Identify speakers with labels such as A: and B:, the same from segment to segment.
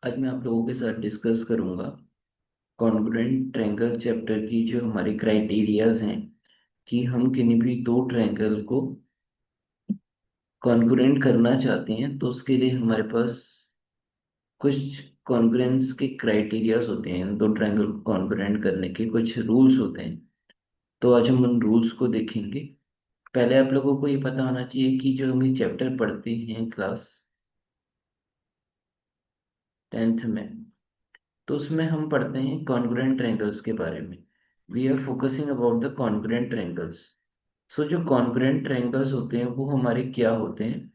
A: आज मैं आप लोगों के साथ डिस्कस करूंगा कॉन्ग्रुएंट ट्रायंगल चैप्टर की जो हमारे क्राइटेरियाज हैं कि हम किन्हीं भी दो ट्रायंगल को कॉन्ग्रुएंट करना चाहते हैं तो उसके लिए हमारे पास कुछ कॉन्ग्रुएंस के क्राइटेरियाज होते हैं। दो ट्रायंगल को कॉन्ग्रुएंट करने के कुछ रूल्स होते हैं, तो आज हम उन रूल्स को देखेंगे। पहले आप लोगों को ये पता होना चाहिए कि जो हम ये चैप्टर पढ़ते हैं क्लास 10th में, तो उसमें हम पढ़ते हैं कॉन्ग्रुएंट ट्रायंगल्स के बारे में। We are focusing about the congruent triangles. So जो कॉन्ग्रुएंट ट्रायंगल्स होते हैं वो हमारे क्या होते हैं,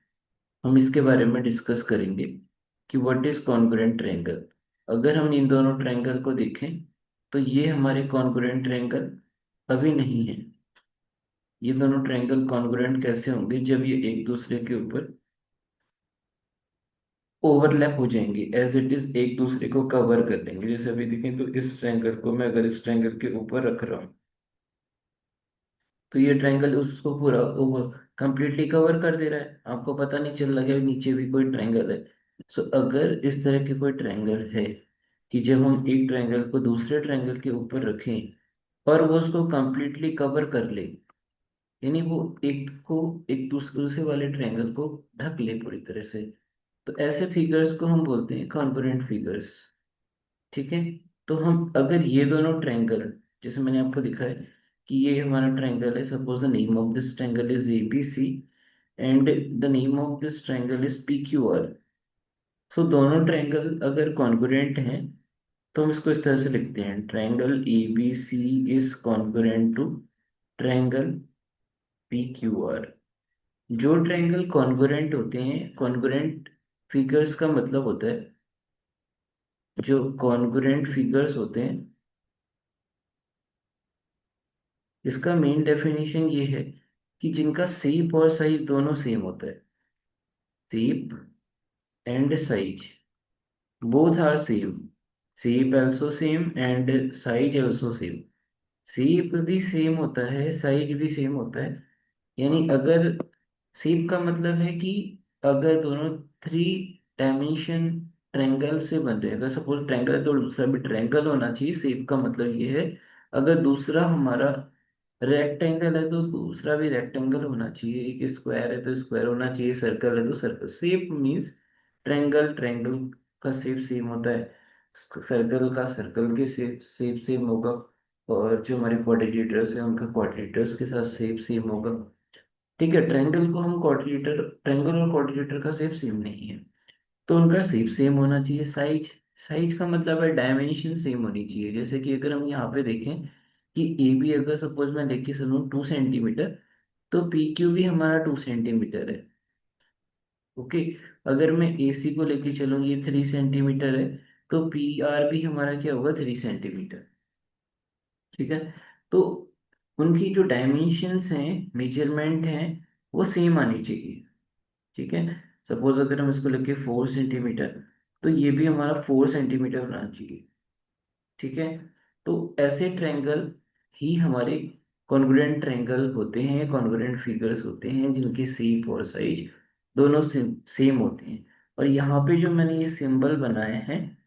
A: हम इसके बारे में डिस्कस करेंगे कि व्हाट इज कॉन्ग्रुएंट ट्रायंगल। अगर हम इन दोनों ट्रायंगल को देखें तो ये हमारे कॉन्ग्रुएंट ट्रायंगल अभी नहीं है। ये दोनों ट्रायंगल कॉन्ग्रुएंट कैसे होंगे, जब ये एक दूसरे के ऊपर ओवरलैप हो जाएंगे, एज इट इज एक दूसरे को कवर कर लेंगे। जैसे अभी देखें तो इस ट्रायंगल को मैं अगर इस ट्रायंगल के ऊपर रख रहा हूँ तो ये ट्रायंगल उसको पूरा ओवर कंप्लीटली कवर कर दे रहा है, आपको पता नहीं चल रहा है कि नीचे भी कोई ट्रायंगल है। सो अगर इस तरह के कोई ट्रायंगल है कि जब हम एक ट्रायंगल को दूसरे ट्रायंगल के ऊपर रखें और वो उसको कंप्लीटली कवर कर ले, यानी वो एक दूसरे वाले ट्रायंगल को ढक ले पूरी तरह से, तो ऐसे फिगर्स को हम बोलते हैं कॉन्ग्रुएंट फिगर्स। ठीक है। तो हम अगर ये दोनों ट्रायंगल, जैसे मैंने आपको दिखाया कि ये हमारा ट्रायंगल है, suppose the name of this triangle is ABC and the name of this triangle is PQR. So दोनों ट्रायंगल अगर कॉन्ग्रुएंट हैं तो हम इसको इस तरह से लिखते हैं, triangle ABC is congruent to triangle PQR. जो ट्रायंगल कॉन्ग्रुएंट होते हैं, कॉन्ग्रुएंट फिगर्स का मतलब होता है, जो कॉन्ग्रुएंट फिगर्स होते हैं इसका मेन डेफिनेशन ये है कि जिनका शेप और साइज दोनों सेम होता है। Shape and size both are same. Shape also same and size also same. Shape भी सेम होता है, साइज भी सेम होता है। यानी अगर शेप का मतलब है कि अगर दोनों थ्री डायमेंशन ट्रायंगल से बन रहे हैं, अगर सपोज ट्रायंगल है तो दूसरा भी ट्रायंगल होना चाहिए। शेप का मतलब ये है अगर दूसरा हमारा रेक्टेंगल है तो दूसरा भी रेक्टेंगल होना चाहिए, एक स्क्वायर है तो स्क्वायर होना चाहिए, सर्कल है तो circle. Shape means triangle triangle का शेप सेम होता है, सर्कल का सर्कल के शेप शेप सेम होगा, और जो हमारे क्वाड्रिलेटर्स हैं उनका क्वाड्रिलेटर्स के साथ शेप सेम होगा। ठीक है। ट्रायंगल को हम क्वाड्रिलेटर, ट्रायंगल और क्वाड्रिलेटर का शेप सेम नहीं है तो उनका शेप सेम होना चाहिए। साइज, साइज का मतलब है डायमेंशन सेम होनी चाहिए। जैसे कि अगर हम यहाँ पे देखें कि ए बी अगर सपोज मैं लेके चलूँ 2 सेंटीमीटर, तो पी क्यू भी हमारा 2 सेंटीमीटर है। ओके। अगर मैं ए सी को लेके चलूँ, ये 3 सेंटीमीटर है, तो पी आर भी हमारा क्या होगा, 3 सेंटीमीटर। ठीक है। तो उनकी जो डायमेंशंस हैं, मेजरमेंट हैं, वो सेम आनी चाहिए। ठीक है। सपोज अगर हम इसको लेके 4 सेंटीमीटर, तो ये भी हमारा 4 सेंटीमीटर होना चाहिए। ठीक है। तो ऐसे ट्रायंगल ही हमारे कॉन्ग्रुएंट ट्रायंगल होते हैं, कॉन्ग्रुएंट फिगर्स होते हैं जिनके शेप और साइज दोनों सेम होते हैं। और यहाँ पे जो मैंने ये सिंबल बनाए हैं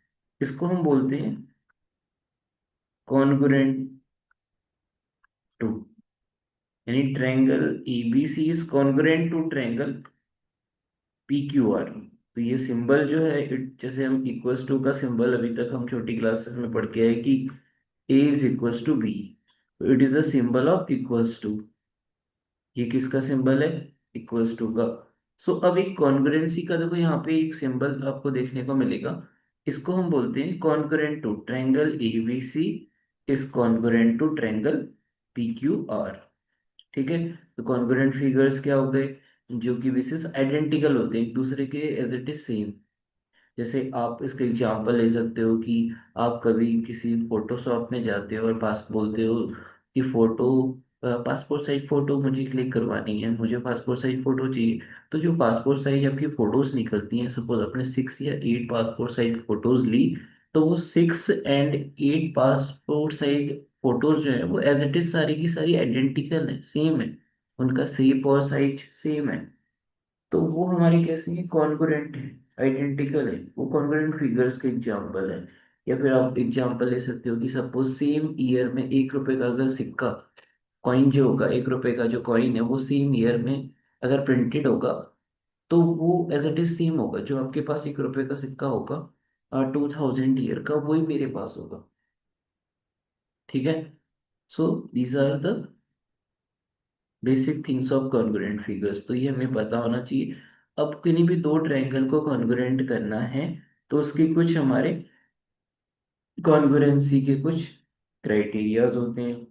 A: इसको हम बोलते हैं कॉन्ग्रुएंट टू, यानी triangle ABC is congruent to triangle P Q R. तो ये सिंबल जो है जैसे हम इक्वल्स टू का सिंबल अभी तक हम छोटी क्लासेस में पढ़ के आए कि A is equals to B, तो it is the symbol of equals to. ये किसका सिंबल है, इक्वल्स टू का। सो अब एक कॉन्ग्रुएंसी का देखो यहाँ पे एक सिंबल आपको देखने को मिलेगा, इसको हम बोलते हैं congruent to triangle ABC is congruent to triangle P Q R. ठीक है। तो कॉन्ग्रुएंट फिगर्स क्या हो गए, जो कि विशेष आइडेंटिकल होते हैं एक दूसरे के, एज इट इज सेम। जैसे आप इसका एग्जांपल ले सकते हो कि आप कभी किसी फोटोशॉप में जाते हो और पास बोलते हो कि फोटो, पासपोर्ट साइज फोटो मुझे क्लिक करवानी है, मुझे पासपोर्ट साइज फोटो चाहिए। तो जो पासपोर्ट साइज आपकी फोटोज निकलती हैं, सपोज अपने 6 या 8 पासपोर्ट साइज फोटोज ली, तो वो 6 और 8 पासपोर्ट साइज फोटोज जो है वो एज इट इज सारी की सारी आइडेंटिकल है, सेम है, उनका शेप और साइज सेम है। तो वो हमारी कैसी है, कॉन्ग्रुएंट है। आइडेंटिकल है, वो कॉन्ग्रुएंट फिगर्स के एग्जाम्पल है। या फिर आप एग्जाम्पल ले सकते हो कि सपोज सेम ईयर में 1 रुपए का अगर सिक्का, कॉइन जो होगा, 1 रुपए का जो कॉइन है वो सेम ईयर में अगर प्रिंटेड होगा, तो वो एज इट इज सेम होगा। जो आपके पास 1 रुपए का सिक्का होगा 2000 ईयर का, वही मेरे पास होगा। ठीक है। So these are the basic things of congruent figures, तो ये हमें पता होना चाहिए। अब किन्हीं भी दो ट्रायंगल को कॉन्ग्रुएंट करना है तो उसके कुछ हमारे कॉन्ग्रुएंसी के कुछ क्राइटेरियाज होते हैं।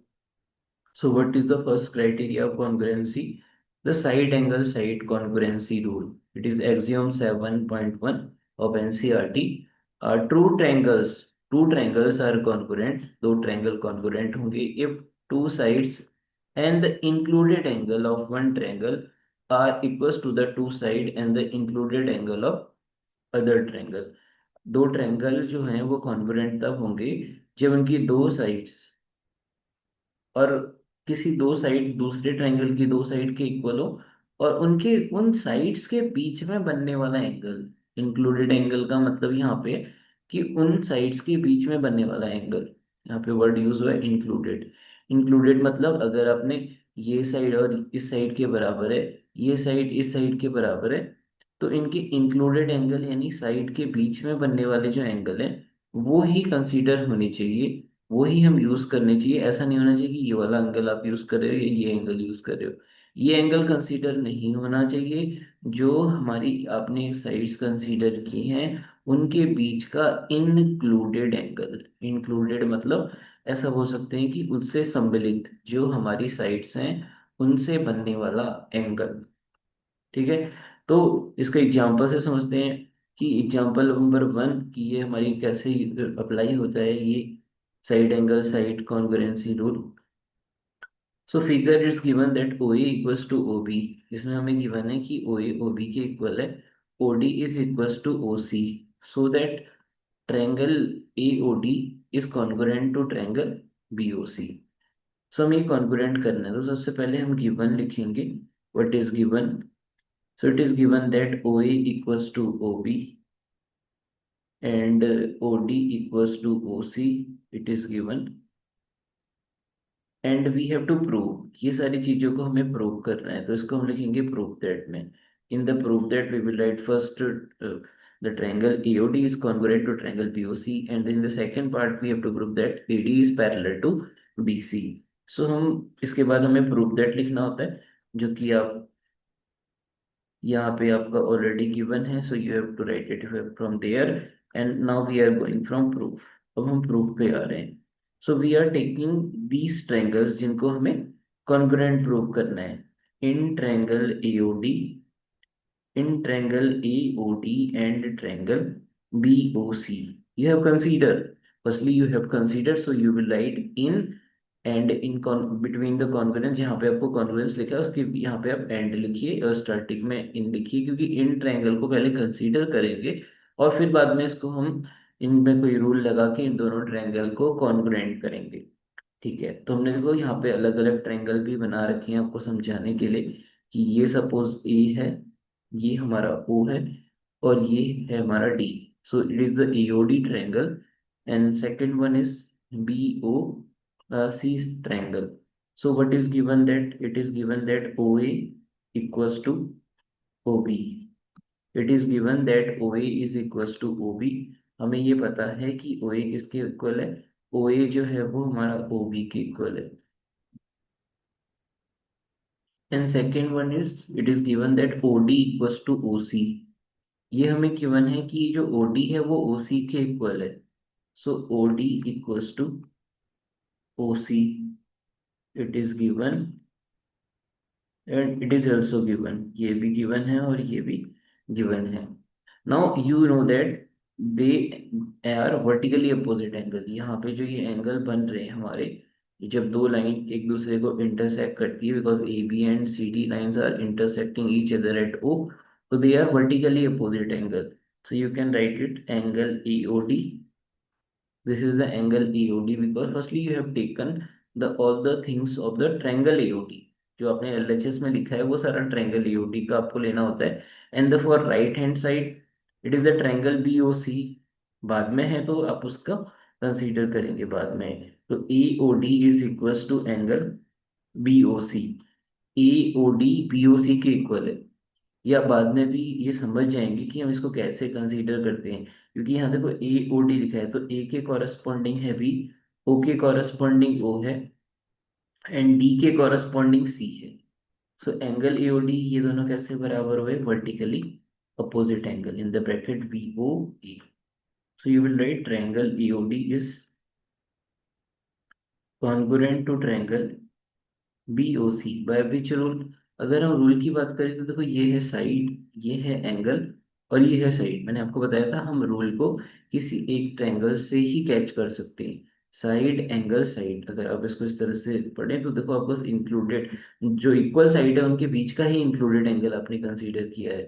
A: So what is the first criteria of congruency? The side angle side congruency rule. It is axiom 7.1 of NCERT. Two triangles are congruent. दो triangle congruent होंगे if two sides and the included angle of one triangle are equals to the two side and the included angle of other triangle. दो triangle जो हैं वो congruent तब होंगे जब उनकी दो साइड्स और किसी दो साइड दूसरे ट्रायंगल की दो साइड के इक्वल हो, और उनके उन साइड्स के बीच में बनने वाला एंगल, इंक्लूडेड एंगल का मतलब यहाँ पे कि उन साइड्स के बीच में बनने वाला एंगल, यहाँ पे वर्ड यूज हुआ है इंक्लूडेड। इंक्लूडेड मतलब अगर आपने ये साइड और इस साइड के बराबर है, ये साइड इस साइड के बराबर है, तो इनके इंक्लूडेड एंगल यानी साइड के बीच में बनने वाले जो एंगल है वो ही कंसीडर होने चाहिए, वो ही हम यूज करने चाहिए। ऐसा नहीं होना चाहिए कि ये वाला एंगल आप यूज कर रहे हो या ये एंगल यूज कर रहे हो, ये एंगल कंसीडर नहीं होना चाहिए। जो हमारी आपने साइड्स कंसीडर की हैं उनके बीच का इंक्लूडेड एंगल, इंक्लूडेड मतलब ऐसा बोल सकते हैं कि उससे सम्मिलित जो हमारी साइड्स हैं उनसे बनने वाला एंगल। ठीक है। तो इसका एग्जांपल से समझते हैं कि एग्जांपल नंबर 1 कि ये हमारी कैसे अप्लाई होता है ये side angle side congruency rule. So figure is given that O A equals to O B. इसमें हमें गिवन है कि ओ ए ओ बी के इक्वल है, O D is equals to O C, so that triangle A O D is congruent to triangle B O C. So हमें congruent करना है तो सबसे पहले हम गिवन लिखेंगे। What is given? So it is given that OA equals to OB and OD equals to OC. It is given and we have to prove। ये सारी चीजों को हमें प्रूव करना है तो इसको हम लिखेंगे प्रूव दैट में। In the proof that we will write first the triangle AOD is congruent to triangle BOC and in the second part we have to prove that AD is parallel to BC। So हम इसके बाद हमें prove that लिखना होता है जो कि आप यहाँ पे आपका ऑलरेडी गिवन है, so you have to write it from there. And now we are going from proof. अब हम प्रूफ पे आ रहे हैं। So we are taking these triangles जिनको हमें कॉन्ग्रुएंट प्रूव करना है। In triangle AOD, in triangle AOD and triangle BOC. You have considered. Firstly, you have considered, so you will write in and in between the congruence। यहाँ पे आपको congruence लिखा है उसके यहाँ पे आप एंड लिखिए और स्टार्टिंग में इन लिखिए, क्योंकि इन ट्रायंगल को पहले कंसीडर करेंगे और फिर बाद में इसको हम इनमें कोई रूल लगा के इन दोनों ट्रायंगल को कॉन्ग्रुएंट करेंगे। ठीक है। तो हमने देखो यहाँ पे अलग अलग ट्रायंगल भी बना रखे हैं आपको समझाने के लिए कि ये सपोज ए है, ये हमारा ओ है और ये है हमारा D. So it is the AOD triangle and second one is B O C triangle. So what is given that it is given that O A equals to O B. It is given that O A is equals to O B. हमें ये पता है कि ओ ए किसके equal है, ओ ए जो है वो हमारा ओ बी के इक्वल है। And second one is it is given that O D equals to O C. ये हमें गिवन है कि जो ओ डी है वो ओ सी के इक्वल है। So O D equals to O C, it is given and it is also given. ये भी गिवन है और ये भी गिवन है। Now you know that they are vertically opposite angle. यहाँ पे जो ये एंगल बन रहे हैं हमारे, जब दो लाइन एक दूसरे को इंटरसेक्ट करती है, because A B and C D lines are intersecting each other at O, so they are vertically opposite angle, so you can write it angle EOD। this is the angle EOD because firstly you have taken the all the things of the triangle AOD। जो आपने LHS में लिखा है वो सारा triangle AOD का आपको लेना होता है। And the for right hand side it is the triangle B O C. बाद में है तो आप उसका कंसीडर करेंगे बाद में। तो A O D is equal to angle B O C. A O D B O C के इक्वल है। या बाद में भी ये समझ जाएंगे कि हम इसको कैसे कंसीडर करते हैं, क्योंकि यहाँ देखो ए ओ डी लिखा है तो ए के कॉरस्पॉन्डिंग है बी, ओ के कॉरस्पॉन्डिंग ओ है, एंड डी के कॉरस्पॉन्डिंग सी है। सो एंगल एओडी ये दोनों कैसे बराबर हुए, vertically opposite angle in the bracket B O A. So you will write triangle AOD is congruent to triangle B O C by which rule. अगर हम rule की बात करें तो देखो ये है साइड, ये है एंगल, और ये है साइड। मैंने आपको बताया था हम रूल को किसी एक ट्रायंगल से ही कैच कर सकते हैं। साइड एंगल साइड, अगर आप इसको इस तरह से पढ़ें तो देखो आपको इंक्लूडेड जो इक्वल साइड है उनके बीच का ही इंक्लूडेड एंगल आपने कंसीडर किया है।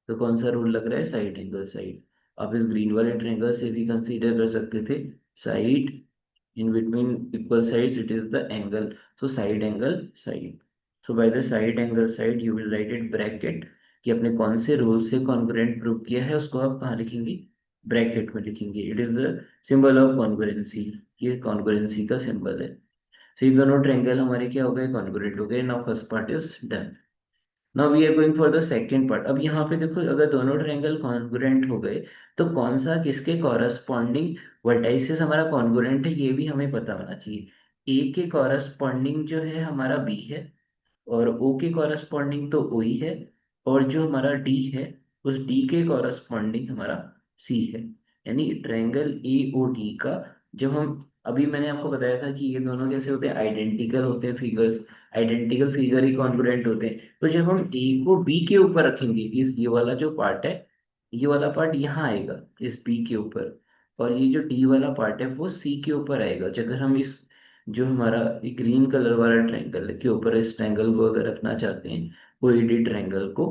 A: तो कौन सा रूल लग रहा है, साइड एंगल साइड। आप इस ग्रीन वाले ट्रायंगल से भी कंसीडर कर सकते थे side, in between equal sides it is the angle, so side angle side। so by the side angle side you will write it bracket, कि अपने कौन से रूल से कॉन्ग्रुएंट प्रूव किया है उसको आप कहाँ लिखेंगे, ब्रैकेट में लिखेंगे। It is the symbol of congruency, ये कॉन्ग्रुएंसी का सिंबल है। तो ये दोनों ट्रायंगल हमारे क्या हो गए, कॉन्ग्रुएंट हो गए। Now first part is done. Now we are going for the second part. अब यहाँ पे देखो अगर दोनों ट्रायंगल कॉन्ग्रुएंट हो गए तो कौन सा किसके कॉरस्पॉन्डिंग वर्टाइसिस हमारा कॉन्ग्रुएंट है ये भी हमें पता होना चाहिए। ए के कॉरस्पॉन्डिंग जो है हमारा बी है, और ओ के कॉरस्पॉन्डिंग तो ओ ही है, और जो हमारा डी है उस डी के कॉरस्पॉन्डिंग हमारा सी है। यानी ट्रायंगल ए ओ डी का जब हम, अभी मैंने आपको बताया था कि ये दोनों कैसे होते हैं, आइडेंटिकल होते हैं फिगर्स, आइडेंटिकल फिगर ही कॉन्ग्रुएंट होते हैं। तो जब हम ए को बी के ऊपर रखेंगे, इस ये वाला जो पार्ट है, ये वाला पार्ट यहाँ आएगा इस बी के ऊपर, और ये जो डी वाला पार्ट है वो सी के ऊपर आएगा। जो अगर हम इस जो हमारा एक ग्रीन कलर वाला ट्रायंगल के ऊपर इस ट्रायंगल को अगर रखना चाहते हैं, वो एडी ट्रायंगल को,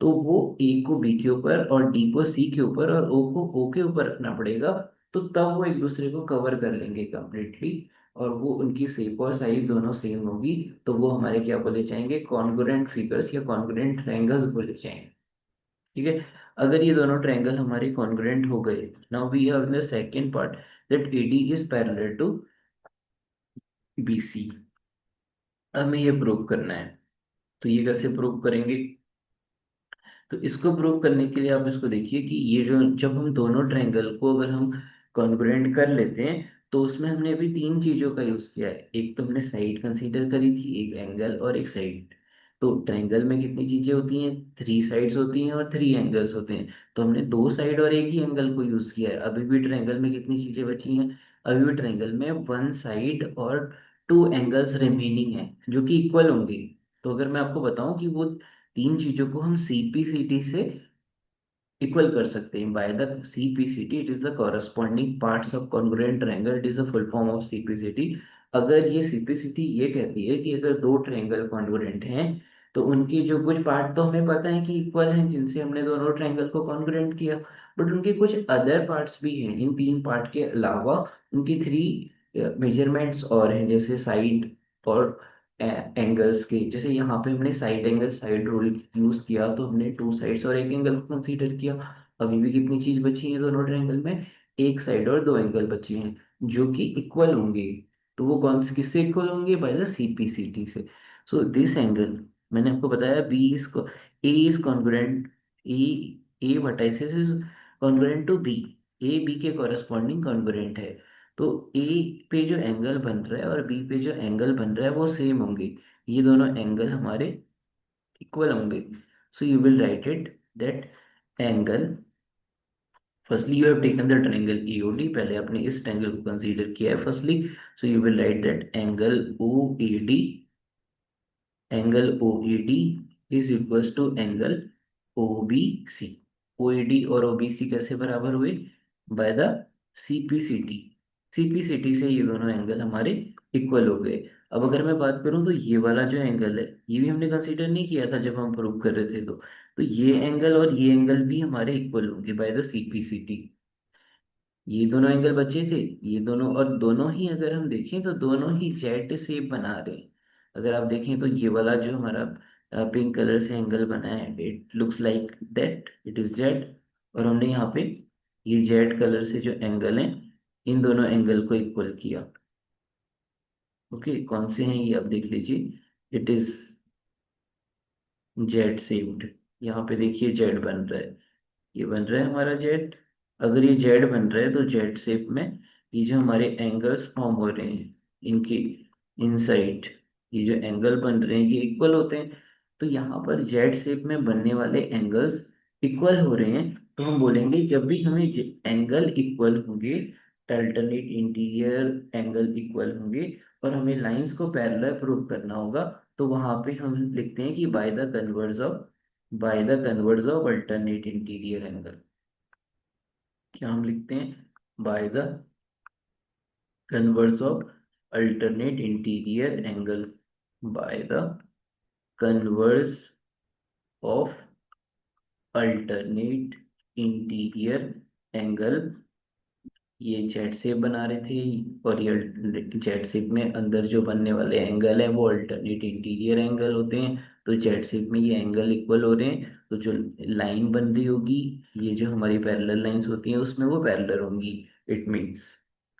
A: तो वो ए को बी के ऊपर और डी को सी के ऊपर और ओ को ओ के ऊपर रखना पड़ेगा। तो तब वो एक दूसरे को कवर कर लेंगे कंप्लीटली, और वो उनकी शेप और साइज दोनों सेम होगी। तो वो हमारे क्या बोले जाएंगे, कॉन्ग्रुएंट फिगर्स या कॉन्ग्रुएंट ट्रायंगल्स बोले जाएंगे। ठीक है। अगर ये दोनों ट्रायंगल हमारे कॉन्ग्रुएंट हो गए, now we have the second part that AD is parallel to BC. हमें ये प्रूव करना है। तो ये कैसे प्रूव करेंगे, तो इसको प्रूव करने के लिए आप इसको देखिए कि ये जो जब हम दोनों ट्रायंगल को अगर हम कॉन्ग्रुएंट कर लेते हैं तो उसमें हमने अभी तीन चीजों का यूज किया है। एक तो हमने साइड कंसीडर करी थी, एक एंगल और एक साइड। तो ट्रायंगल में कितनी चीजें होती हैं, थ्री साइड्स होती हैं और थ्री एंगल्स होते हैं। तो हमने दो साइड और एक ही एंगल को यूज किया है। अभी भी ट्रायंगल में कितनी चीजें बची हैं, अभी भी ट्रायंगल में वन साइड और टू एंगल्स रिमेनिंग है जो कि इक्वल होंगे। तो अगर मैं आपको बताऊं कि वो तीन चीजों को हम सीपीसीटी से इक्वल कर सकते हैं by the CPCT, it is the corresponding parts of congruent triangle, it is the full form of CPCT. अगर ये सीपीसीटी ये कहती है कि अगर दो ट्रायंगल कॉन्ग्रुएंट हैं तो उनके जो कुछ पार्ट तो हमें पता है कि इक्वल हैं जिनसे हमने दोनों ट्रायंगल को कॉन्ग्रुएंट किया, बट उनके कुछ अदर पार्ट्स भी हैं इन तीन पार्ट के अलावा। उनकी थ्री मेजरमेंट्स और हैं, जैसे साइड और एंगल्स के। जैसे यहाँ पे हमने side angle side rule use किया तो हमने टू साइड्स और एक एंगल को कंसीडर किया। अभी भी कितनी चीज बची है दोनों ट्रायंगल में, एक साइड और दो एंगल बचे हैं जो कि इक्वल होंगे। तो वो कौन से किससे इक्वल होंगे, बाय द सीपीसीटी से। सो दिस एंगल मैंने आपको बताया B is A is congruent, A A vertices is congruent to B, A B के कॉरस्पॉन्डिंग कॉन्ग्रुएंट है। तो ए पे जो एंगल बन रहा है और बी पे जो एंगल बन रहा है वो सेम होंगे, ये दोनों एंगल हमारे इक्वल होंगे। So you will write it that angle, firstly you have taken the triangle EOD, पहले आपने इस ट्रायंगल को कंसीडर किया है firstly. So you will write that angle OAD, angle OAD is equals to angle OBC। OAD और OBC कैसे बराबर हुए, बाय द सीपीसीटी। सीपीसीटी से ये दोनों एंगल हमारे इक्वल हो गए। अब अगर मैं बात करूं तो ये वाला जो एंगल है ये भी हमने कंसीडर नहीं किया था जब हम प्रूव कर रहे थे। तो ये एंगल और ये एंगल भी हमारे इक्वल होंगे बाय द सीपीसीटी। ये दोनों एंगल बचे थे, ये दोनों, और दोनों ही अगर हम देखें तो दोनों ही जेड शेप बना रहे हैं। अगर आप देखें तो ये वाला जो हमारा पिंक कलर से एंगल बना है, it looks like that it is Z. और हमने यहाँ पे ये जेड कलर से जो एंगल है, इन दोनों एंगल को इक्वल किया। ओके, कौन से हैं ये आप देख लीजिए। It is Z shaped. यहाँ पे देखिए जेड बन रहा है, ये बन रहा है हमारा जेड। अगर ये जेड बन रहा है तो जेड शेप में ये जो हमारे एंगल्स फॉर्म हो रहे हैं, इनके इनसाइड ये जो एंगल बन रहे हैं ये इक्वल होते हैं। तो यहाँ पर जेड शेप में बनने वाले एंगल्स इक्वल हो रहे हैं, तो हम बोलेंगे जब भी हमें एंगल इक्वल होंगे, अल्टरनेट इंटीरियर एंगल इक्वल होंगे, और हमें लाइंस को पैरेलल प्रूव करना होगा, तो वहां पे हम लिखते हैं कि by the converse of alternate interior angle. क्या हम लिखते हैं? By the converse of alternate interior angle. By the converse of alternate interior angle. ये जेड शेप बना रहे थे, और ये जेड शेप में अंदर जो बनने वाले एंगल है वो अल्टरनेट इंटीरियर एंगल होते हैं। तो जेड शेप में ये एंगल इक्वल हो रहे हैं, तो जो लाइन बन रही होगी, ये जो हमारी पैरेलल लाइंस होती हैं उसमें वो पैरेलल होंगी। इट मीन्स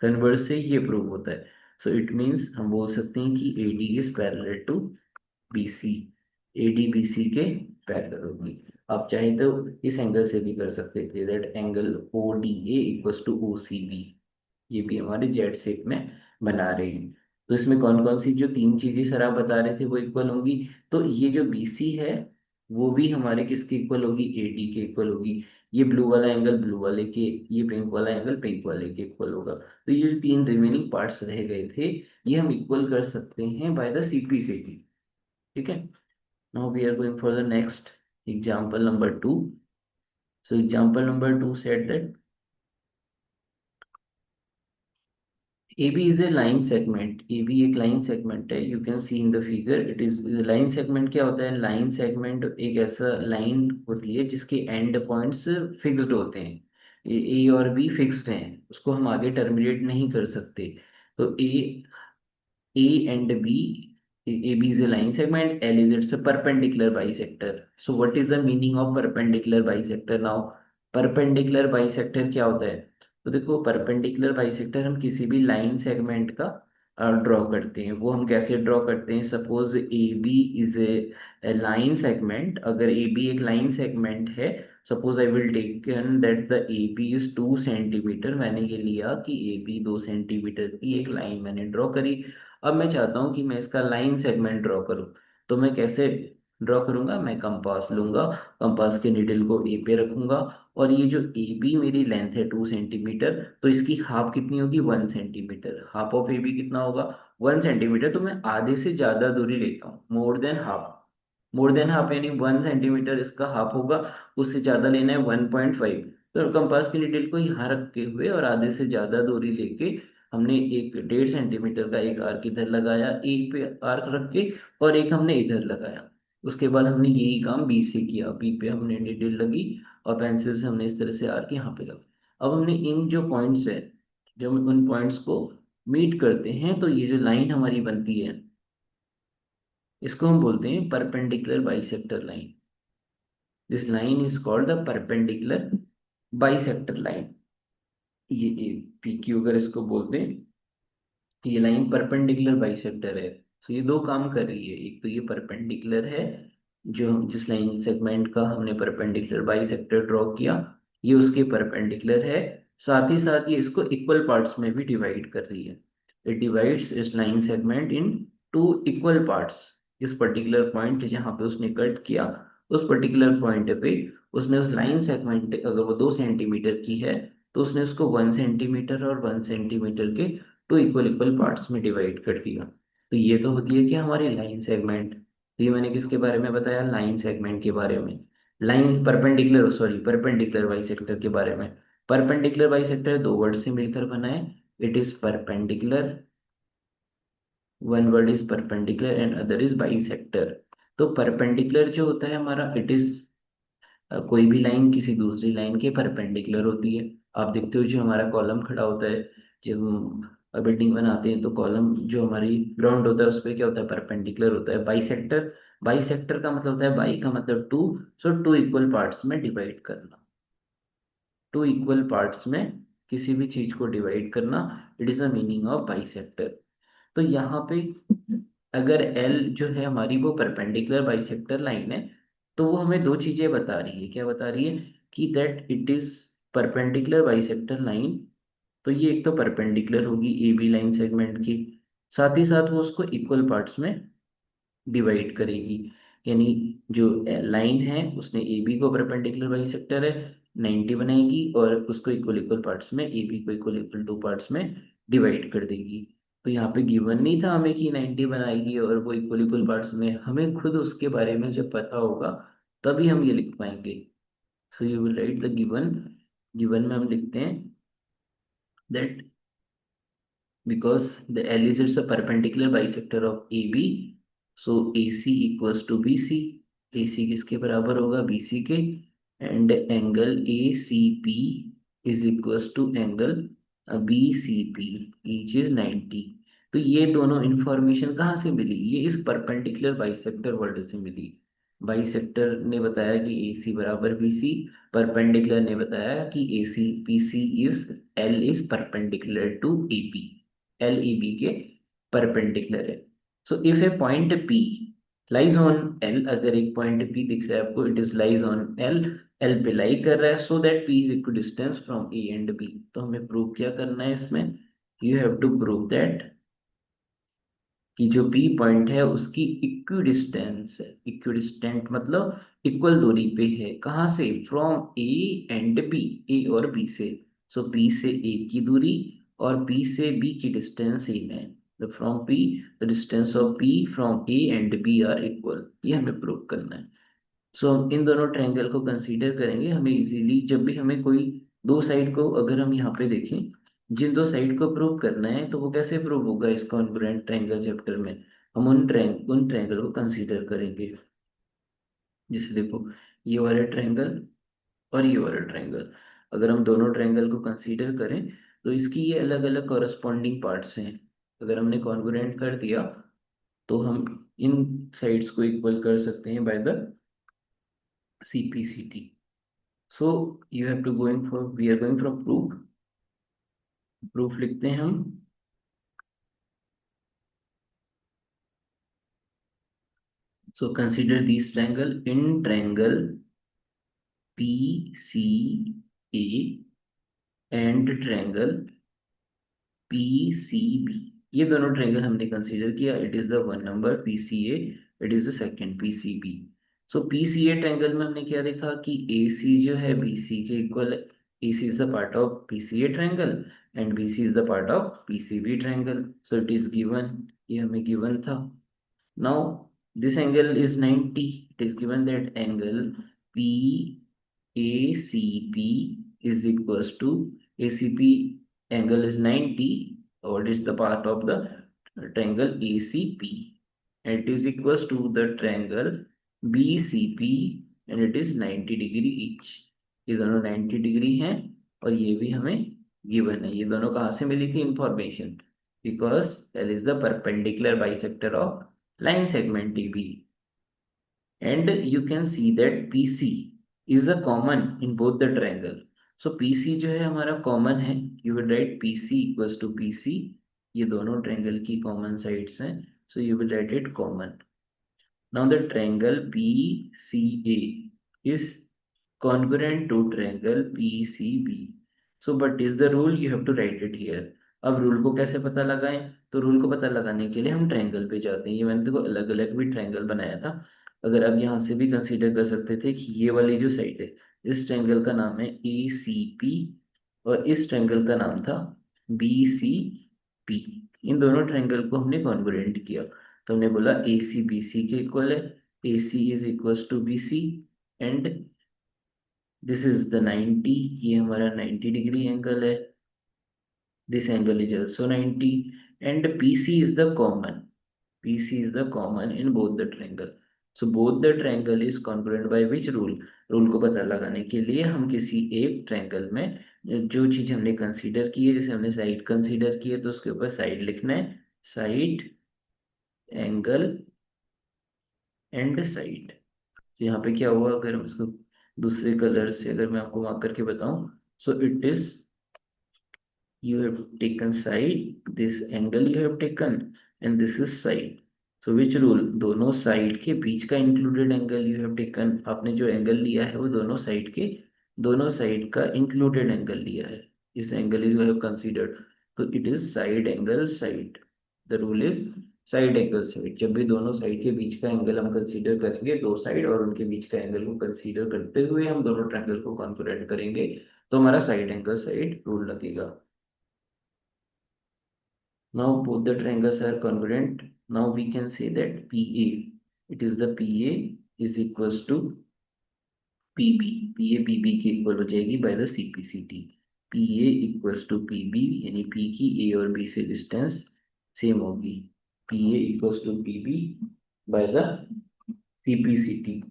A: कन्वर्स से ये प्रूव होता है। सो इट मीन्स हम बोल सकते हैं कि A D is parallel to B C. A D B C के पैरेलल होगी। आप चाहे तो इस एंगल से भी कर सकते थे, that angle O D A equals to O C B. ये भी हमारे जेड शेप में बना रहे हैं। तो इसमें कौन कौन सी जो तीन चीजें सर आप बता रहे थे वो इक्वल होंगी? तो ये जो बी सी है वो भी हमारे किसके इक्वल होगी? ए डी के इक्वल होगी। ये ब्लू वाला एंगल ब्लू वाले के, ये पिंक वाला एंगल पिंक वाले के इक्वल होगा। तो ये जो तीन रिमेनिंग पार्ट्स रह गए थे, ये हम इक्वल कर सकते हैं बाय द सीपी से भी। ठीक है। Now we are going for the next example number 2. So example number 2 said that AB is a line segment. AB एक line segment है. You can see in the figure. It is line segment क्या होता है? Line segment एक ऐसा line होती है जिसके end points fixed होते हैं। A और B fixed हैं, उसको हम आगे terminate नहीं कर सकते। तो A and B, AB is a line segment, L is its a perpendicular bisector. So what is the meaning of perpendicular bisector now? Perpendicular bisector क्या होता है? तो देखो, परपेंडिकुलर बाइसेक्टर हम किसी भी लाइन सेगमेंट का ड्रॉ करते हैं। वो हम कैसे ड्रॉ करते हैं? Suppose A B is a line segment. अगर ए बी एक लाइन सेगमेंट है, suppose I will taken that the A B is 2 centimetre. मैंने ये लिया कि ए बी 2 सेंटीमीटर की एक लाइन मैंने ड्रॉ करी। अब मैं चाहता हूँ कि मैं इसका लाइन सेगमेंट ड्रॉ करूँ। तो मैं कैसे ड्रॉ करूंगा? मैं कंपास लूंगा, कंपास के निडल को ए पे रखूंगा, और ये जो ए बी मेरी लेंथ है 2 सेंटीमीटर, तो इसकी हाफ कितनी होगी? 1 centimetre. Half of A B कितना होगा? 1 सेंटीमीटर। तो मैं आधे से ज्यादा दूरी लेता हूँ, more than half. More than half यानी 1 सेंटीमीटर इसका हाफ होगा, उससे ज्यादा लेना है 1.5। तो कंपास की निडल को यहाँ रखते हुए और आधे से ज्यादा दूरी लेके हमने एक 1.5 सेंटीमीटर का एक आर्क इधर लगाया, एक पे आर्क रख के, और एक हमने इधर लगाया। उसके बाद हमने यही काम बी से किया। बी पे हमने निडल लगी और पेंसिल से हमने इस तरह से आर्क यहाँ पे लगा। अब हमने इन जो पॉइंट्स है, जब हम उन पॉइंट्स को मीट करते हैं तो ये जो लाइन हमारी बनती है, इसको हम बोलते हैं perpendicular bisector line. This line is called the perpendicular bisector line. ये पी क्यू अगर इसको बोलते हैं, ये लाइन परपेंडिकुलर बाइसेक्टर है। तो ये दो काम कर रही है। एक तो ये परपेंडिकुलर है, जो जिस लाइन सेगमेंट का हमने परपेंडिकुलर बाइसेक्टर ड्रॉ किया, ये उसके परपेंडिकुलर है। साथ ही साथ ये इसको इक्वल पार्ट्स में भी डिवाइड कर रही है। इट डिवाइड्स इस line segment in 2 equal parts. इस पर्टिकुलर पॉइंट जहाँ पे उसने कट किया, उस पर्टिकुलर पॉइंट पे उसने उस लाइन सेगमेंट, अगर वो 2 सेंटीमीटर की है, तो उसने उसको 1 सेंटीमीटर और 1 सेंटीमीटर के टू इक्वल इक्वल पार्ट्स में डिवाइड कर दिया। तो ये तो होती है कि हमारी लाइन सेगमेंट। तो ये मैंने किसके बारे में बताया? लाइन सेगमेंट के बारे में। Line perpendicular, sorry, perpendicular bisector के बारे में। परपेंडिकुलर बाइसेक्टर दो वर्ड से मिलकर बना है। It is perpendicular, one word is perpendicular and other is bisector. तो परपेंडिकुलर जो होता है हमारा, इट इज कोई भी लाइन किसी दूसरी लाइन के परपेंडिकुलर होती है। आप देखते हो जो हमारा कॉलम खड़ा होता है, जब हम बिल्डिंग बनाते हैं तो कॉलम जो हमारी ग्राउंड होता है उस पर क्या होता है? परपेंडिकुलर होता है। बाइसेक्टर, बाइसेक्टर का मतलब होता है, बाई का मतलब टू, सो 2 इक्वल पार्ट्स में डिवाइड करना। टू इक्वल पार्ट्स में किसी भी चीज को डिवाइड करना, it is the meaning of bisector. तो यहाँ पे अगर एल जो है हमारी वो परपेंडिकुलर बाइसेक्टर लाइन है, तो वो हमें दो चीजें बता रही है। क्या बता रही है? कि that it is perpendicular bisector line. तो ये एक तो परपेंडिकुलर होगी ए बी लाइन सेगमेंट की, साथ ही साथ वो उसको इक्वल पार्ट्स में डिवाइड करेगी। यानी जो लाइन है उसने ए बी को परपेंडिकुलर बाइसेक्टर है 90 बनाएगी, और उसको इक्वल इक्वल पार्ट्स में, ए बी को इक्वल इक्वल टू पार्ट्स में डिवाइड कर देगी। तो यहाँ पे गिवन नहीं था हमें कि 90 बनाएगी और वो इक्वल इक्वल पार्ट्स में, हमें खुद उसके बारे में जब पता होगा तभी हम ये लिख पाएंगे। सो you will right the given. Given में हम लिखते हैं that because the L is it's a perpendicular bisector of AB, so AC equals to BC। AC किसके बराबर होगा? BC के। And angle ACP is equals to angle BCP, each is 90। तो ये दोनों इंफॉर्मेशन कहाँ से मिली? ये इस परपेंडिकुलर बाइसेक्टर वर्ड से मिली। बाइसेक्टर ने बताया कि AC बराबर BC, परपेंडिकुलर ने बताया कि AC PC is L is perpendicular to AB, L E B के परपेंडिकुलर है। So if a point P lies on L, अगर एक पॉइंट पी दिख रहा है आपको, it is lies on L, L पे लाई कर रहा है, so that P is equidistance from A and B. तो हमें प्रूव क्या करना है इसमें? You have to prove that कि जो पी पॉइंट है उसकी इक्वी डिस्टेंस है। इक्वी डिस्टेंट मतलब इक्वल दूरी पे है। कहाँ से? फ्रॉम ए एंड बी, ए और बी से। सो पी से ए की दूरी और बी से बी की डिस्टेंस सेम है। The from P, the distance of P from A and B are equal, ये हमें प्रूव करना है। सो हम इन दोनों ट्रायंगल को कंसीडर करेंगे। हमें इजीली जब भी हमें कोई दो साइड को, अगर हम यहाँ पे देखें, जिन दो साइड को प्रूव करना है तो वो कैसे प्रूव होगा इस कॉन्ग्रुएंट ट्रायंगल चैप्टर में? हम उन ट्रायंगल को कंसीडर करेंगे। जैसे देखो, ये वाले ट्रायंगल और ये वाला ट्रायंगल, अगर हम दोनों ट्रायंगल को कंसीडर करें तो इसकी ये अलग अलग कॉरस्पॉन्डिंग पार्ट्स हैं। अगर हमने कॉन्ग्रुएंट कर दिया तो हम इन साइड्स को इक्वल कर सकते हैं by the CPCT। So you have to going for, we are going for proof. Proof लिखते हैं हम। सो consider this triangle in triangle PCA and triangle PCB। ये दोनों ट्रायंगल हमने कंसीडर किया। It is the one number PCA, it is the second PCB। सो PCA triangle में हमने क्या देखा कि AC जो है BC के इक्वल है। AC is the part of PCA triangle and BC is the part of PCB triangle. So it is given, ये हमें गिवन था। Now this angle is 90। It is given that angle PACP is equals to ACP angle is 90, or it is the part of the triangle ACP, and it is equals to the triangle BCP and it is 90 degree each। ये दोनों 90 degree हैं और ये भी हमें given है। ये दोनों कहाँ से मिली थी information? Because L is the perpendicular bisector of line segment AB, and you can see that PC is the common in both the triangle। so PC जो है हमारा कॉमन है। you will write PC equals to PC, ये दोनों triangle की common sides हैं, so you will write it common। now the triangle PCA is congruent to triangle PCB। so but is the rule, you have to write it here। अब rule को कैसे पता लगाएं? तो रूल को पता लगाने के लिए हम ट्रायंगल पे जाते हैं। ये मैंने देखो अलग अलग भी ट्रायंगल बनाया था। अगर आप यहाँ से भी कंसीडर कर सकते थे कि ये वाली जो साइड है, इस ट्रायंगल का नाम है ACP और इस ट्रायंगल का नाम था BCP। इन दोनों ट्रायंगल को हमने कॉन्ग्रुएंट किया, तो हमने बोला AC BC के इक्वल है, AC is equals to BC, and this is the 90, ये हमारा 90 डिग्री एंगल है। This angle is also 90 and PC is the common. PC is the common in both the triangle। So both the triangle is congruent by which rule? Rule को पता लगाने के लिए हम किसी एक ट्रायंगल में जो चीज हमने कंसीडर की है, जैसे हमने साइड कंसीडर की है तो उसके ऊपर साइड लिखना है, साइड, एंगल एंड साइड। तो यहाँ पे क्या हुआ, अगर हम इसको दूसरे कलर से अगर मैं आपको मार्क करके बताऊं, So it is, you have taken side, this angle you have taken, and this is side. So which rule, दोनों साइड के बीच का included angle you have taken, आपने जो एंगल लिया है वो दोनों साइड का इंक्लूडेड एंगल लिया है, इस एंगल यू हैव कंसीडर्ड, तो it is side angle side. The rule is side angle side. जब भी दोनों साइड के बीच का एंगल हम कंसीडर करेंगे, दो साइड और उनके बीच का एंगल को कंसीडर करते हुए हम दोनों ट्रायंगल को कॉन्ग्रुएंट करेंगे, तो हमारा साइड एंगल साइड रूल लगेगा। Now both the triangles are congruent. Now we can say that PA, it is the PA is equals to PB. PA PB के इक्वल हो जाएगी by the CPCT. PA equals to PB, यानी P की A और B से distance same होगी। PA equals to PB by the CPCT.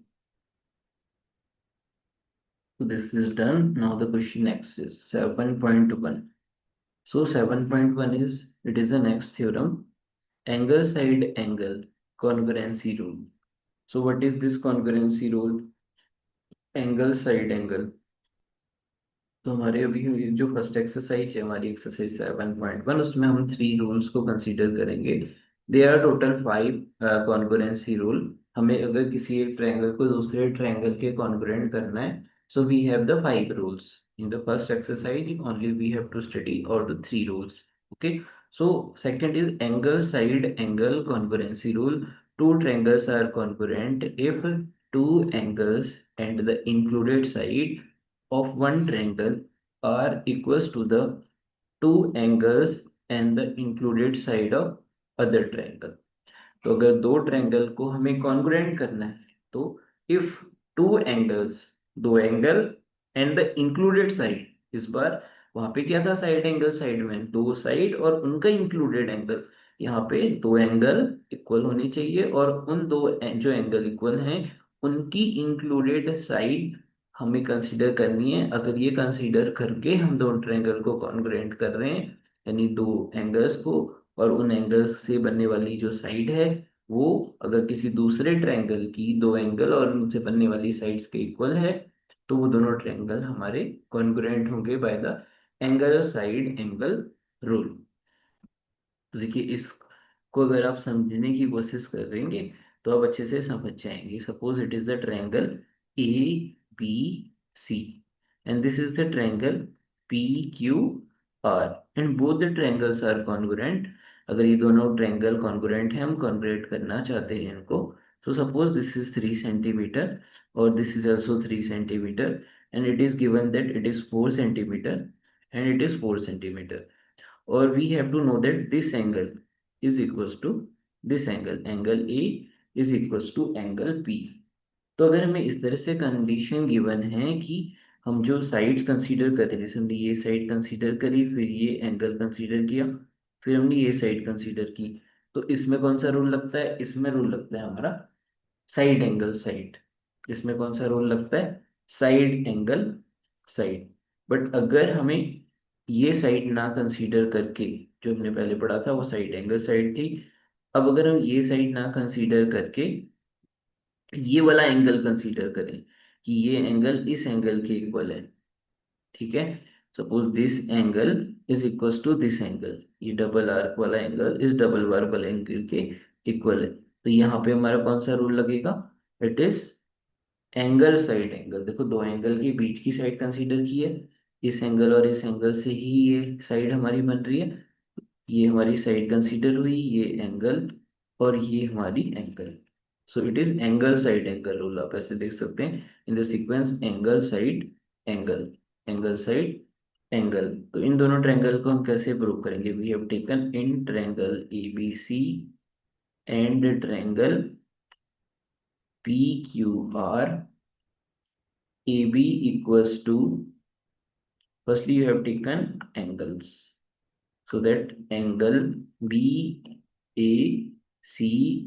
A: So this is done. Now the question next is 7.1. So 7.1 is, it is the next theorem, angle side angle congruency rule. So what is this congruency rule? Angle side angle. तो हमारे अभी जो first exercise है, हमारी exercise 7.1, उसमें हम 3 rules को consider करेंगे। They are total 5 congruency rule. हमें अगर किसी एक ट्रायंगल को दूसरे ट्रायंगल के कॉन्ग्रुएंट करना है, so we have the 5 rules in the first exercise, only we have to study all the 3 rules. Okay, so second is angle side angle congruency rule. Two triangles are congruent if two angles and the included side of one triangle are equals to the two angles and the included side of other triangle। तो अगर दो triangle को हमें congruent करना है, तो if two angles, दो angle and the included side, इस बार वहां पे क्या था, साइड एंगल साइड में दो साइड और उनका इंक्लूडेड एंगल, यहाँ पे दो एंगल इक्वल होनी चाहिए और उन दो जो एंगल इक्वल हैं उनकी इंक्लूडेड साइड हमें कंसीडर करनी है। अगर ये कंसीडर करके हम दो ट्रायंगल को कॉन्ग्रुएंट कर रहे हैं, यानी दो एंगल्स को, और उन एंगल्स से बनने वाली जो साइड है वो अगर किसी दूसरे ट्रायंगल की दो एंगल और उनसे बनने वाली साइड्स के इक्वल है, तो वो दोनों ट्रायंगल हमारे कॉन्ग्रुएंट होंगे by the angle side angle rule. तो देखिए, इसको अगर आप समझने की कोशिश करेंगे तो आप अच्छे से समझ जाएंगे। Suppose it is the triangle A B C and this is the triangle P Q R and both the triangles are congruent. अगर ये दोनों ट्रायंगल कॉन्ग्रुएंट हैं, हम कॉन्ग्रुएंट करना चाहते हैं इनको, तो सपोज दिस इज 3 सेंटीमीटर और this is also 3 centimetre and it is given that it is 4 centimetre and it is 4 centimetre, or we have to know that this angle is equals to this angle A is equals to angle P। तो अगर हमें इस तरह से condition given है कि हम जो साइड्स कंसीडर करें, जैसे हमने ये साइड कंसीडर करी, फिर ये एंगल कंसीडर किया, फिर हमने ये साइड कंसीडर की, तो इसमें कौन सा रूल लगता है, इसमें रूल लगता है हमारा साइड एंगल साइड। इसमें कौन सा रूल लगता है, साइड एंगल साइड। बट अगर हमें ये साइड ना कंसीडर करके, जो हमने पहले पढ़ा था वो साइड एंगल साइड थी, अब अगर हम ये साइड ना कंसीडर करके ये वाला एंगल कंसीडर करें कि ये एंगल इस एंगल के इक्वल है, ठीक है, suppose this angle is equal to this angle, ये डबल आर्क वाला एंगल इस डबल आर्क वाला एंगल के इक्वल है, तो यहाँ पे हमारा कौन सा रूल लगेगा, it is angle side angle. देखो, दो एंगल के बीच की साइड कंसीडर की है, इस एंगल और इस एंगल से ही ये साइड हमारी बन रही है, ये हमारी साइड कंसीडर हुई, ये एंगल और ये हमारी angle. So it is angle side angle rule, आप ऐसे देख सकते हैं in the sequence angle side angle, angle side angle. तो इन दोनों ट्रायंगल को हम कैसे प्रूव करेंगे, we have taken in triangle A B C and triangle P Q R, A B equals to, firstly you have taken angles, so that angle BAC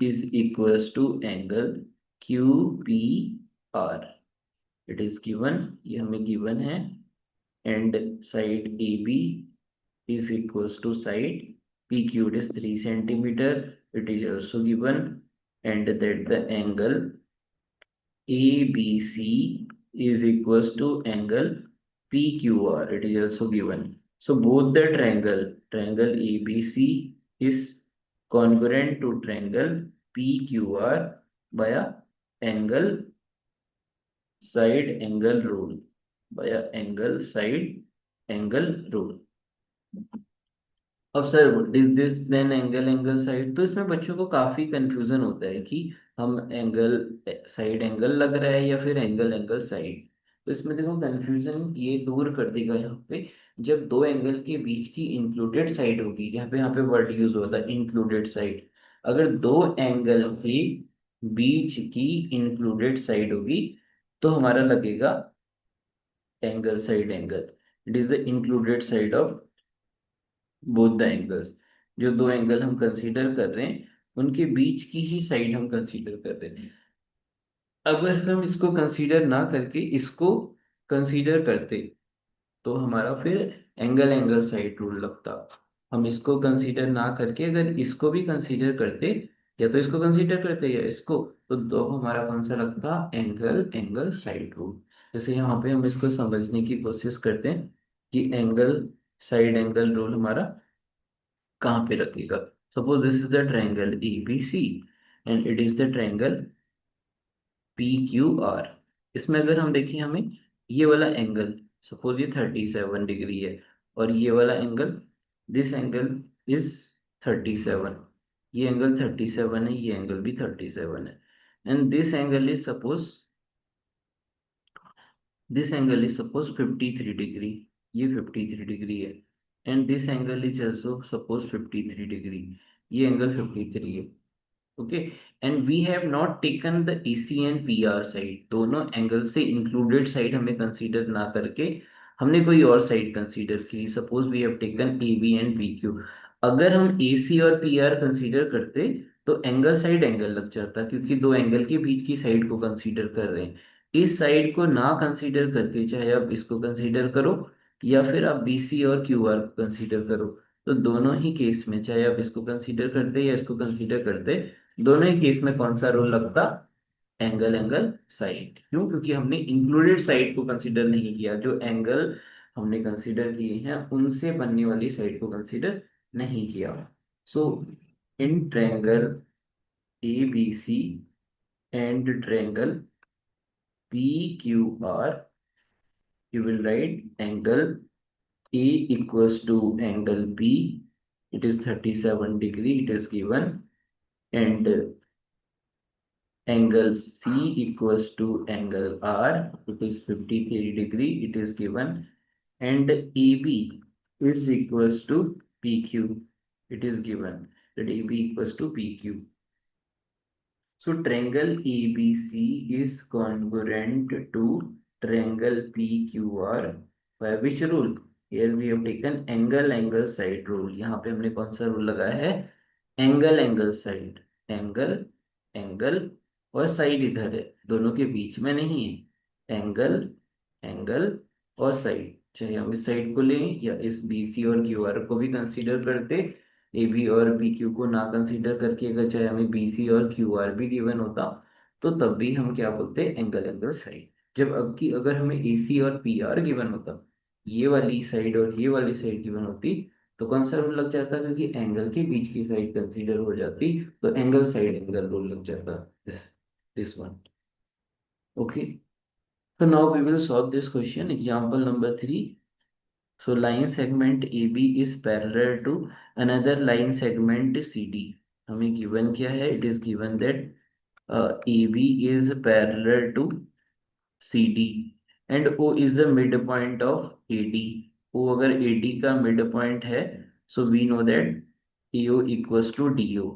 A: is equals to angle QPR, it is given, ये हमें given है, and side AB is equals to side PQ, it is 3 centimeter, it is also given, and that the angle ABC is equals to angle PQR, it is also given. So both the triangle ABC is congruent to triangle PQR by a angle side angle rule, by a angle side angle rule. अब sir is this then angle side, तो इसमें बच्चों को काफी confusion होता है कि हम एंगल साइड एंगल लग रहा है या फिर एंगल साइड। तो इसमें देखो कंफ्यूजन ये दूर कर देगा यहाँ पे, जब दो एंगल के बीच की इंक्लूडेड साइड होगी, यहाँ पे वर्ड यूज होता है इंक्लूडेड साइड। अगर दो एंगल के बीच की इंक्लूडेड साइड होगी तो हमारा लगेगा angle side angle. It is the included side of both the angles. जो दो एंगल हम कंसीडर कर रहे हैं उनके बीच की ही साइड हम कंसीडर कर रहे हैं। अगर हम इसको कंसीडर ना करके इसको कंसीडर करते तो हमारा फिर एंगल साइड रूल लगता। हम इसको कंसीडर ना करके अगर इसको भी कंसीडर करते, या तो इसको कंसीडर करते या इसको, तो हमारा कौन सा लगता, एंगल साइड रूल। जैसे यहाँ पे हम इसको समझने की कोशिश करते हैं कि एंगल साइड एंगल रूल हमारा कहाँ पे रखेगा। Suppose this is the triangle ABC and it is the triangle PQR। इसमें अगर हम देखें हमें ये वाला एंगल, सपोज ये 37 डिग्री है, और ये वाला एंगल, दिस एंगल इज 37, ये एंगल 37 है, ये एंगल भी 37 है। And this angle is suppose 53 degree, ये 53 डिग्री है। And this angle is also suppose 53 degree, ये एंगल 53 है। Okay, and we have not taken the AC and PR side, दोनों एंगल से इंक्लूडेड साइड हमें कंसीडर ना करके हमने कोई और साइड कंसीडर की। Suppose we have taken AB and PQ। अगर हम AC और PR कंसीडर करते तो एंगल साइड एंगल लग जाता, क्योंकि दो एंगल के बीच की साइड को कंसीडर कर रहे हैं। इस साइड को ना कंसीडर करके, चाहे आप इसको कंसीडर करो या फिर आप BC और QR को कंसीडर करो, तो दोनों ही केस में, चाहे आप इसको कंसीडर करते या इसको कंसीडर करते, दोनों ही केस में कौन सा रूल लगता, एंगल साइड। क्यों? क्योंकि हमने इंक्लूडेड साइड को कंसीडर नहीं किया, जो एंगल हमने कंसीडर किए हैं उनसे बनने वाली साइड को कंसीडर नहीं किया। So in triangle ABC and triangle PQR, you will write angle A equals to angle B, it is 37 degree, it is given, and angle C equals to angle R, it is 53 degree, it is given, and AB is equals to PQ, it is given that AB equals to PQ. So triangle ABC is congruent to triangle PQR by which rule? Here we have taken angle side rule. यहाँ पे हमने कौन सा rule लगाया है, angle side, angle angle और side इधर है, दोनों के बीच में नहीं है। एंगल एंगल और साइड, चाहे हम इस साइड को लें या इस BC और QR को भी कंसीडर करते, AB और PQ को ना कंसीडर करके अगर चाहे हमें BC और QR भी गिवन होता, तो तब भी हम क्या बोलते, एंगल साइड। जब अब की अगर हमें AC और PR गिवन होता, ये वाली साइड और ये वाली साइड गिवन होती, तो कौन सा रूल लग जाता, क्योंकि एंगल के बीच की साइड कंसीडर हो जाती, तो एंगल साइड एंगल रूल लग जाता। This one. Okay, so now we will solve this question. Example number 3. So line segment AB is parallel to another line segment CD. हमें given क्या है? It is given that AB is parallel to CD and O is the midpoint of AD. O अगर AD का midpoint है, so we know that AO equals to DO.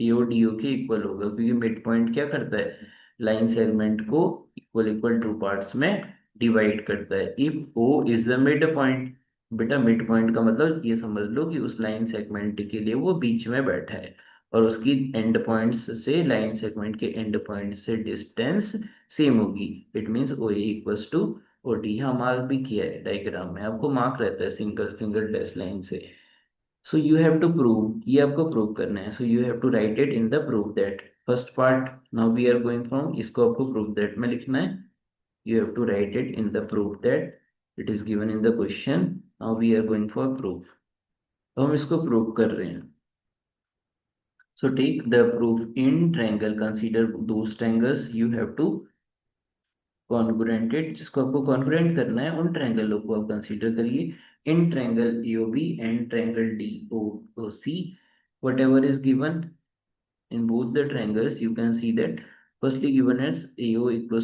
A: AO DO के equal होगा, क्योंकि midpoint क्या करता है, line segment को इक्वल इक्वल टू पार्ट्स में डिवाइड करता है। If O is the mid point, बेटा मिड पॉइंट का मतलब ये समझ लो कि उस लाइन सेगमेंट के लिए वो बीच में बैठा है, और उसकी एंड पॉइंट्स से लाइन सेगमेंट के एंड पॉइंट से डिस्टेंस सेम होगी। It means O A equals to O D. यहाँ मार्क भी किया है डायग्राम में, आपको मार्क रहता है सिंगल फिंगर डैश लाइन से। So you have to prove, ये आपको प्रूव करना है। So you have to write it in the proof that first part. Now we are going from, इसको आपको प्रूफ दैट में लिखना है। You have to write it in the proof that it is given in the question, now we are going for proof. तो हम इसको prove कर रहे हैं। So take the proof in triangle, consider those triangles you have to congruented, जिसको आपको congruent करना है उन ट्रायंगलों को आप कंसीडर करिए। In triangle AOB and triangle DOC, whatever is given in both the triangles, you can see that firstly given as AO equals